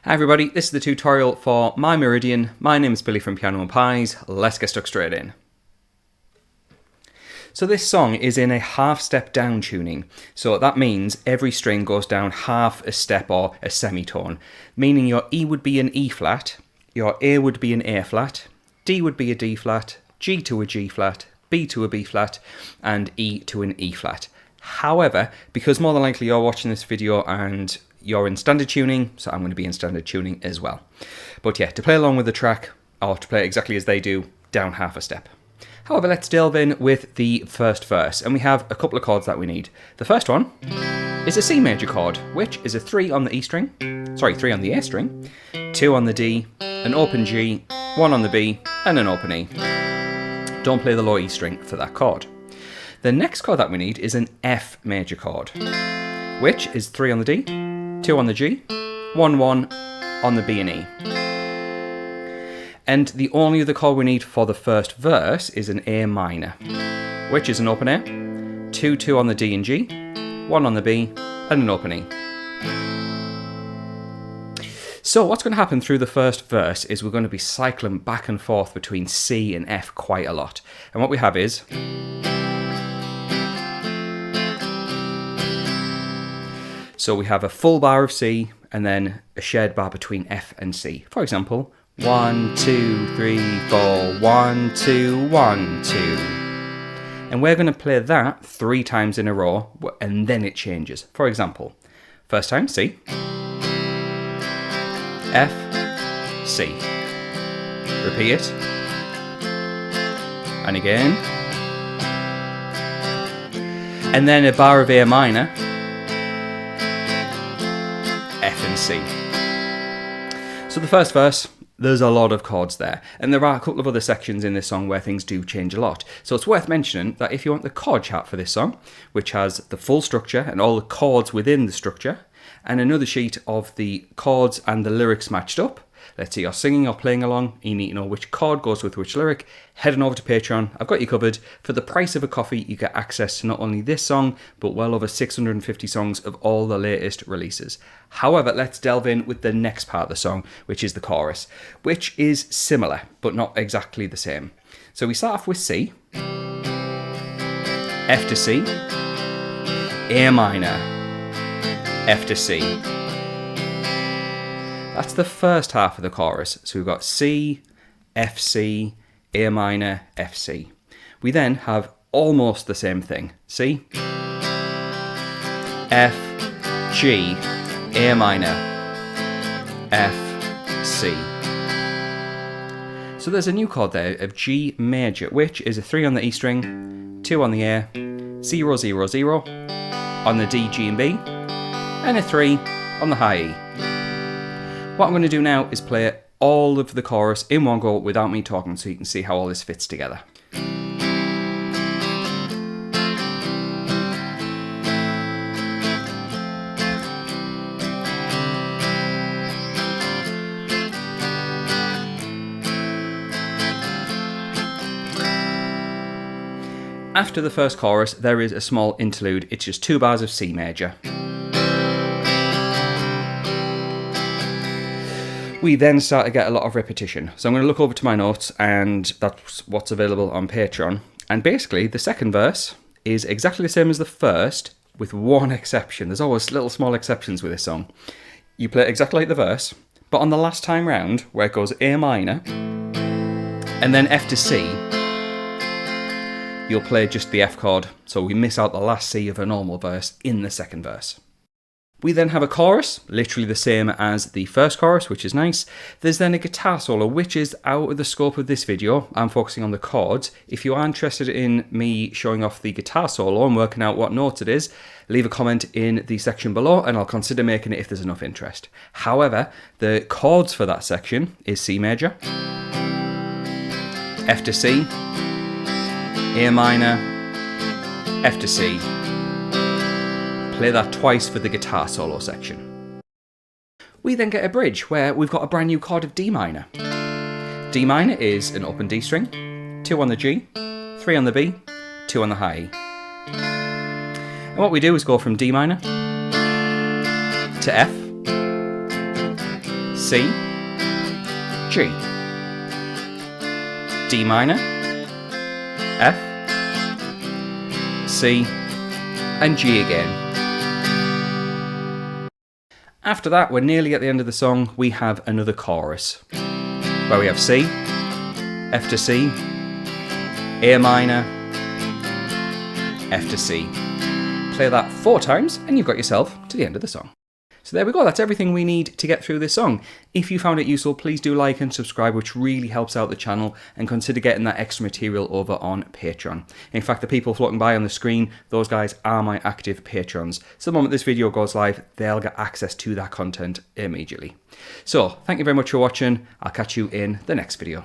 Hi everybody, this is the tutorial for My Meridian. My name is Billy from Piano and Pies. Let's get stuck straight in. So this song is in a half step down tuning. So that means every string goes down half a step or a semitone, meaning your E would be an E flat, your A would be an A flat, D would be a D flat, G to a G flat, B to a B flat, and E to an E flat. However, because more than likely you're watching this video and you're in standard tuning, so I'm going to be in standard tuning as well. But yeah, to play along with the track, or to play exactly as they do, down half a step. However, let's delve in with the first verse, and we have a couple of chords that we need. The first one is a C major chord, which is a 3 on the E string, 3 on the A string, 2 on the D, an open G, 1 on the B, and an open E. Don't play the low E string for that chord. The next chord that we need is an F major chord, which is 3 on the D, 2 on the G, 1, 1 on the B and E. And the only other chord we need for the first verse is an A minor, which is an open A, 2, 2 on the D and G, 1 on the B, and an open E. So what's going to happen through the first verse is we're going to be cycling back and forth between C and F quite a lot. And what we have is... So we have a full bar of C and then a shared bar between F and C. For example, 1, 2, 3, 4, 1, 2, 1, 2. And we're going to play that 3 times in a row and then it changes. For example, first time C, F, C. Repeat it. And again. And then a bar of A minor, F and C. So the first verse, there's a lot of chords there, and there are a couple of other sections in this song where things do change a lot. So it's worth mentioning that if you want the chord chart for this song, which has the full structure and all the chords within the structure, and another sheet of the chords and the lyrics matched up, let's say you're singing or playing along, you need to know which chord goes with which lyric, head on over to Patreon. I've got you covered. For the price of a coffee, you get access to not only this song, but well over 650 songs of all the latest releases. However, let's delve in with the next part of the song, which is the chorus, which is similar, but not exactly the same. So we start off with C, F to C, A minor, F to C. That's the first half of the chorus. So we've got C, F, C, A minor, F, C. We then have almost the same thing. C, F, G, A minor, F, C. So there's a new chord there of G major, which is a 3 on the E string, 2 on the A, 0, 0, 0 on the D, G and B, and a 3 on the high E. What I'm going to do now is play all of the chorus in one go without me talking so you can see how all this fits together. After the first chorus, there is a small interlude. It's just 2 bars of C major. We then start to get a lot of repetition. So I'm going to look over to my notes, and that's what's available on Patreon. And basically, the second verse is exactly the same as the first, with one exception. There's always little small exceptions with this song. You play it exactly like the verse, but on the last time round, where it goes A minor, and then F to C, you'll play just the F chord, so we miss out the last C of a normal verse in the second verse. We then have a chorus, literally the same as the first chorus, which is nice. There's then a guitar solo, which is out of the scope of this video. I'm focusing on the chords. If you are interested in me showing off the guitar solo and working out what notes it is, leave a comment in the section below and I'll consider making it if there's enough interest. However, the chords for that section is C major, F to C, A minor, F to C. Play that twice for the guitar solo section. We then get a bridge where we've got a brand new chord of D minor. D minor is an open D string, 2 on the G, 3 on the B, 2 on the high E. And what we do is go from D minor to F C, G, D minor, F, C, and G again. After that, we're nearly at the end of the song. We have another chorus where we have C, F to C, A minor, F to C. Play that 4 times and you've got yourself to the end of the song. So there we go, that's everything we need to get through this song. If you found it useful, please do like and subscribe, which really helps out the channel, and consider getting that extra material over on Patreon. In fact, the people floating by on the screen, those guys are my active patrons. So the moment this video goes live, they'll get access to that content immediately. So, thank you very much for watching. I'll catch you in the next video.